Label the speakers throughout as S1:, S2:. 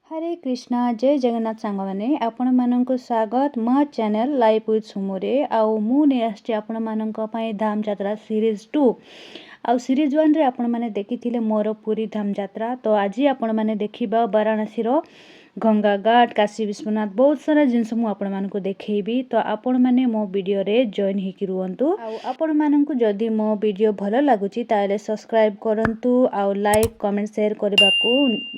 S1: हरे कृष्णा जय जगन्नाथ सांग मैंने आपण मानक स्वागत मो चैनल लाइफ विथ सुमुरे आउ मु नहीं आसछि आपण मानक पई धाम यात्रा सीरीज 2 आउ सीरीज 1 रे आपण माने देखिथिले मोर पुरी धाम यात्रा। तो आज आपण माने देखिबा वाराणसी रो गंगा घाट काशी विश्वनाथ बहुत सारा जिनस मु आपण मानक देखैबी। तो आपण माने मो वीडियो रे जॉइन हिकी रुहंतु आउ आपण मानक जदी मो वीडियो भलो लागुची ताले सब्सक्राइब करंतु आउ लाइक कमेंट शेयर करबा को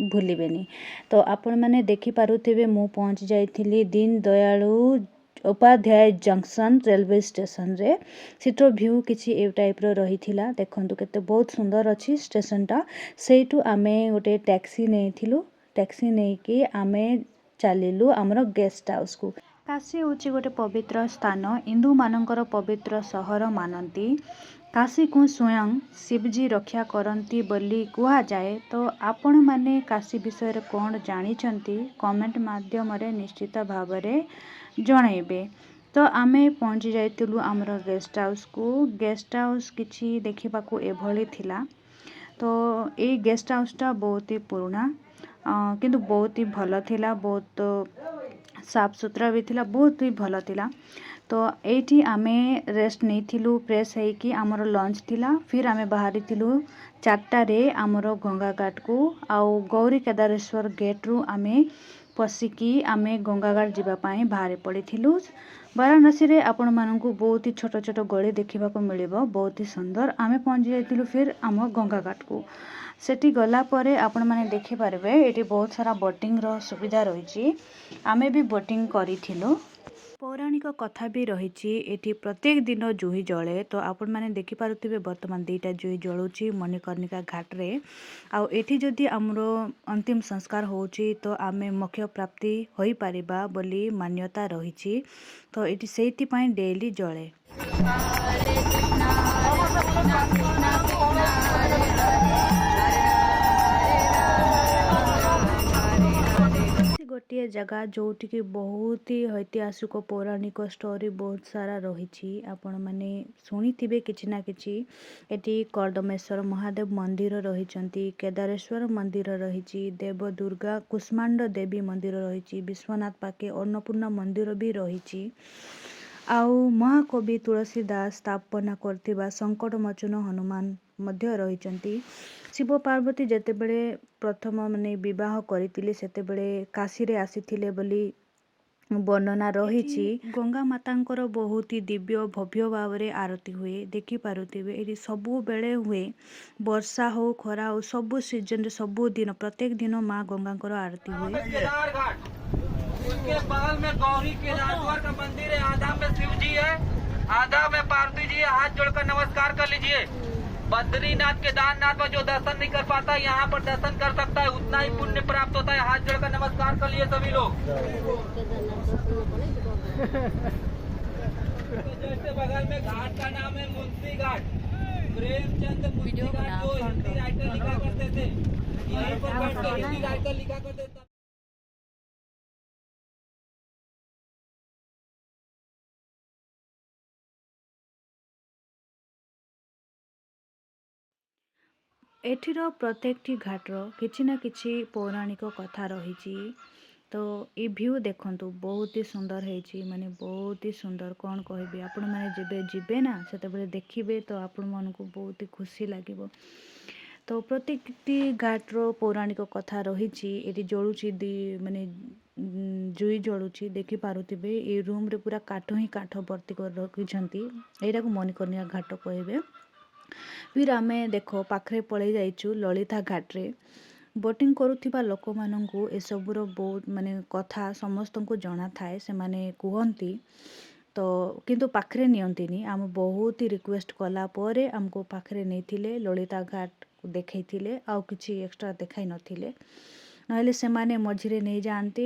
S1: भूलिबेनी। तो आपण माने देखि पारुथिबे मु पहुंच जाइथिली दीन दयालु उपाध्याय जंक्शन रेलवे स्टेशन रे। सिटर व्यू किछि ए टाइप रो रहिथिला देखंतु केते बहुत सुंदर अछि स्टेशन टा। सेइटु आमे गोटे टैक्सी नेथिलु टैक्सी नेकी आमे चलिलु हमरो गेस्ट हाउस को। काशी होची गोटे पवित्र स्थान हिंदू मानकर पवित्र सहर मानती। काशी को स्वयं शिवजी रक्षा करती बोली कहा जाए। तो आपण माने काशी विषय रे कौन जानिछंती कमेंट माध्यम रे निश्चित भाव रे जणाइबे। तो आमे पहुंची जाइतिलु हमरो गेस्ट हाउस को। गेस्ट हाउस किछि देखिबा को एभली थिला। तो ए गेस्ट हाउस टा बहुत ही पुराना किंतु बहुत ही भलो थिला, बहुत साफ सुथरा भी थिला, बहुत ही भलो थिला। तो एठी आमे रेस्ट नहीं थिलु फ्रेश है कि आमर लंच थिला। फिर आमे बाहरी थिलु 4टा रे आमर गंगा घाट को आउ गौरी केदारेश्वर गेट रु आमे पसिकी आमे गंगा घाट जीवा पाए बाहर पड़ी थिलु। वाराणसी रे आपण मानकु बहुत ही छोट छोट गली देखिबा को मिलिबो, बहुत ही सुंदर। आमे पहुंच जाइतिलु फिर आम गंगा घाट को। सेठी गला परे आपण माने देखि पारबे एठी बहुत सारा बोटिंग रो सुविधा रहिछि। आमे भी बोटिंग करिथिलु। पौराणिक कथा भी रहिछि एठी प्रत्येक दिन जुही जळे। तो आपण माने देखि पारुथिबे वर्तमान 2टा जुही जळुछि मणिकर्णिका घाट रे। आउ एठी जदि हमरो अंतिम संस्कार होछि तो आमे मोक्ष प्राप्ति होई परिबा बोली मान्यता रहिछि। तो एठी सेति पई डेली जळे। गोटे जगह जोटि की बहुत ही ऐतिहासिक पौराणिक स्टोरी बहुत सारा रही। आपण माने शुणिथिबे किछि ना किछि। एटी कर्दमेश्वर महादेव मंदिर रही, केदारेश्वर मंदिर रही, देव दुर्गा कुष्मांड देवी मंदिर रही, विश्वनाथ पाके अन्नपूर्णा मंदिर भी रही। आउ महाकवि तुलसीदास स्थापना करथिबा संकट मोचन हनुमान मध्य रहिचंती। शिव पार्वती जेतेबेले प्रथम माने विवाह करितिले सेतेबेले काशी रे आसीथिले बोली वर्णना रही। गंगा मातांकर बहुत ही दिव्य भव्य भाव रे आरती हुए देखि पारुथिबे। एठी सबु बेले हुए, वर्षा हो खरा हो सबु सीजन रे सबु दिन प्रत्येक दिन मां गंगांकर आरती हुए।
S2: उसके बगल में गौरी केदारेश्वर का मंदिर है। आधा में शिव जी है, आधा में पार्वती जी है। हाथ जोड़कर नमस्कार कर लीजिए। बद्रीनाथ केदारनाथ पर जो दर्शन नहीं कर पाता यहाँ पर दर्शन कर सकता है, उतना ही पुण्य प्राप्त होता है। हाथ जोड़कर नमस्कार कर लिए सभी लोग। जैसे बगल में घाट का नाम है मुंशी घाट, प्रेमचंद मुंशी घाट जो हिंदी राइटर लिखा करते थे। यहीं पर बैठकर हिंदी राइटर लिखा करते थे।
S1: एठिर प्रत्येकटी घाटर किछि ना किछि पौराणिक कथा रही। तो ये व्यू देखंतु बहुत ही सुंदर है, माने बहुत ही सुंदर कौन कहबी। आपण माने जेबे जिबे ना सेतेबेले देखिबे तो आपण मन को बहुत ही खुशी लागिबो। तो प्रत्येकटी घाटर पौराणिक कथा रही। एटी जळुची माने जुई जळुची देखि पारुथिबे। ए रूम रे पूरा काठ ही काठ भर्ती कर रखिछंती। एटा को मणिकर्णिका घाट कहबे। फिर आमे देखो पाखरे पळै जाइछु ललिता घाट रे। बोटिंग करुथिबा लोक माननकु ए सबुरो बहुत माने कथा समस्त को जणा थाए, से माने कुहंती। तो किंतु पाखरे नियंतिनी। आम बहुत ही रिक्वेस्ट कला परे हमको पाखरे नेथिले ललिता घाट देखैथिले। आउ किछि एक्स्ट्रा देखाई नथिले, नहले से माने मझिरे नहीं जानती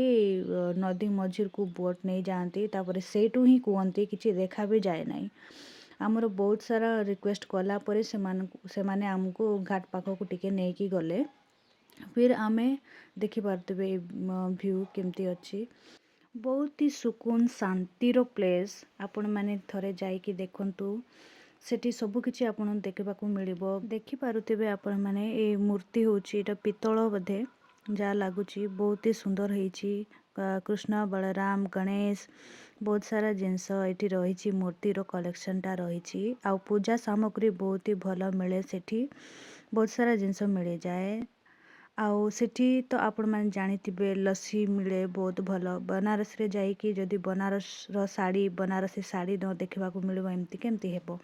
S1: नदी मझिर को बोट नहीं जानती। तापरे सेटू ही कुहंती किछि देखा भी जाए नहीं। आमर बहुत सारा रिक्वेस्ट कला परे से माने हमको घाट पाखो को टिके नेकी गले। फिर आमे देखि पारथिबे व्यू केमती अच्छी, बहुत ही सुकून शांतिर प्लेस। आपण माने थरे जाइकी देखंतु सेठी सबु किछि आपण देखिबा को मिलिबो। देखि पारुथिबे आपण माने ए मूर्ति होची एटा पितळ बधे जहाँ लगुच बहुत ही सुंदर होईची कृष्ण बलराम गणेश बहुत सारा जिनस ये रही मूर्तिर कलेक्शनटा रही आ पूजा सामग्री बहुत ही भल मिले सेठी बहुत सारा जिनस मिल जाए आउ सेठी तो आपण मैंने जानी लस्सी मिले बहुत भल बनारस रे जाइकी जदि बनारस रो साड़ी बनारसी साड़ी न देखा मिले एमती केमती हेबो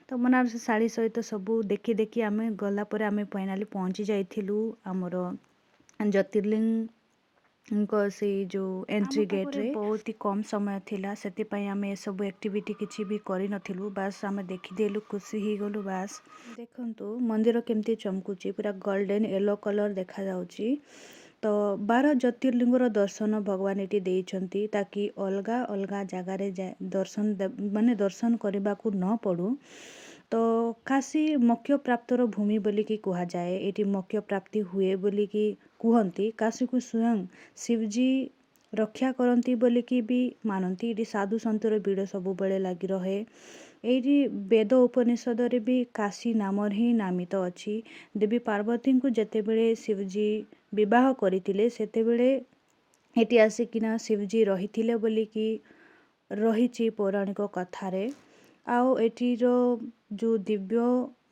S1: तो बनारसी साड़ी सहित सबू देखी देखी आम गलापर आम फाइनाली पहुँची जाइलु आमर ज्योतिर्लिंग से जो एंट्री गेट रे बहुत ही कम समय थिला सेतिपाई आमे सब एक्टिविटी किछि भी करि नथिलु बास आमे देखिदेलु खुशी ही गलु बास देखंतु मंदिर केमती चमकुची पूरा गोल्डन येलो कलर देखा जाउची तो 12 ज्योतिर्लिंगर दर्शन भगवान एटी देइछंती ताकि अलगा अलगा जगार दर्शन माने दर्शन करने को न पड़ू तो काशी मोक्ष प्राप्तर भूमि बोलिकी कहा जाए ये मोक्ष प्राप्ति हुए बोलिकी कहती काशी को स्वयं शिवजी रक्षा करती बोलिकी भी मानती ये साधु सन्तर भिड़ सब बेले लगी रहे ये वेद उपनिषद रे भी काशी नाम ही नामित अच्छी देवी पार्वती को जितेबले शिवजी विवाह करते सेतेबेले एटी आसिकिना शिवजी रही बोलिकी रही पौराणिक कथारे आउ एटीर जो दिव्य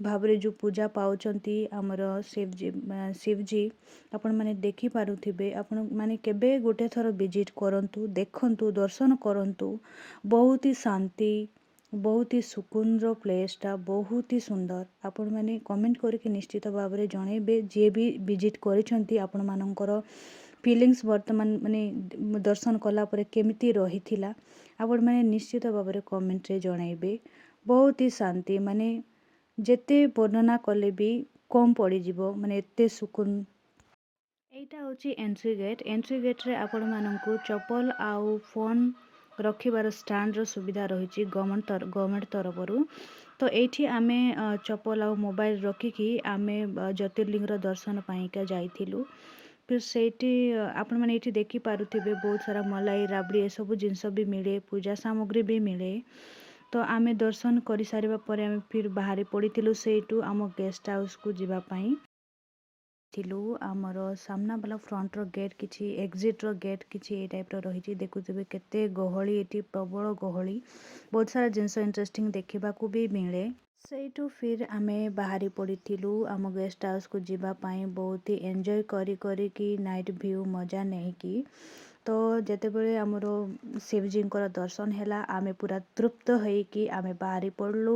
S1: भाव जो पूजा पाउचंती आमर शिवजी आपण माने देखि पारुथिबे आपण माने केबे गोटे थर विजिट करंतु देखंतु दर्शन करंतु बहुत ही शांति बहुत ही सुकून रो प्लेसटा बहुत ही सुंदर आपण माने कमेंट करके निश्चित भाव में जणेबे जे भी विजिट करिसंती आपण मानकर फीलिंग्स वर्तमान माने दर्शन कला परे केमिति रहिथिला आपण माने निश्चित भाव में कमेंट रे जणेबे बहुत ही शांति माने जेते वर्णना कले भी कम पड़ी जीवो माने एते सुकून एटा होची एंट्री गेट रे आपण माननकु चप्पल आउ फोन रखिबार स्टैंड रो सुविधा रही गवर्नमेंट तरफ तो एठी आमे चप्पल आउ मोबाइल रखिकी आमे ज्योतिर्लिंग रो दर्शन पाइका जाइथिलु फिर सेठी आपण माने एठी देखि पारुथिबे बहुत सारा मलाई राबड़ी ए सब जिंस भी मिले पूजा सामग्री भी मिले तो आमे दर्शन कर सारिबा परे आमे फिर बाहरी पड़ीथिलु सेठू आम गेस्ट हाउस को जीवा पाई थिलु आमर सामना वाला फ्रंट रो गेट किछि एग्जिट रो गेट किछि ए टाइप रो रही देखुथिबे केते गहली एटी प्रबल गहली बहुत सारा जिनस इंटरेस्टिंग देखा को भी मिले सेठू फिर आमे बाहरी पड़ीथिलु आम गेस्ट हाउस को जीवा पाई बहुत ही एंजॉय करी कि नाइट व्यू मजा नहीं कि तो जेतेबेले आमर शिवजी दर्शन हैला आमे पूरा तृप्त होइकी आमे बाहरी पड़लु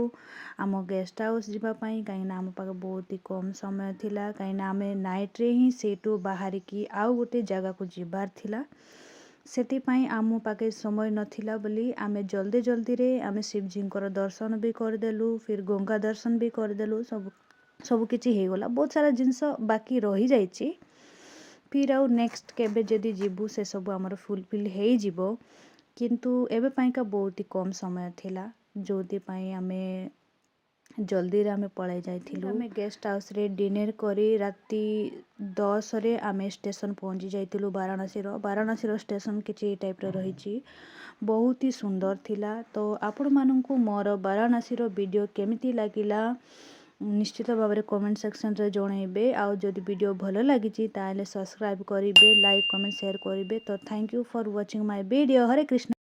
S1: आम गेस्ट हाउस जीवा पाई कहीं आम पाखे बहुत ही कम समय थिला कहीं आमे नाइट रे ही सेठू बाहरी की आउ गोटे जगह को जीवार थिला सेतिपाई आम पाखे समय नथिला बोली आमे जल्दी जल्दी रे आमे शिवजी दर्शन भी करदेलु फिर गंगा दर्शन भी करदेलु सब किछि हे गला बहुत सारा जिनस बाकी रही जाइछि फिर आउ नेक्स्ट केबे जदि जीवु से सब आमर फुलफिल हे जिवो किंतु एबे पाइका बहुत ही कम समय थिला जोथि पाई आमे जल्दी रे आमे पळाई जाइथिलु आमे गेस्ट हाउस रे डिनर करी राती 10 रे आमे स्टेशन पहुंची जाइथिलु वाराणसी रो स्टेशन किछि टाइप रो रहिछि बहुत ही सुंदर थिला तो आपण माननकु मोर वाराणसी रो वीडियो केमिति लागिला निश्चित भाव में कमेंट सेक्शन रे जणेबे आउ जदि वीडियो भल लागिछि ताले सब्सक्राइब करिवे लाइक कमेंट शेयर करिवे तो thank you for watching my video Hare Krishna.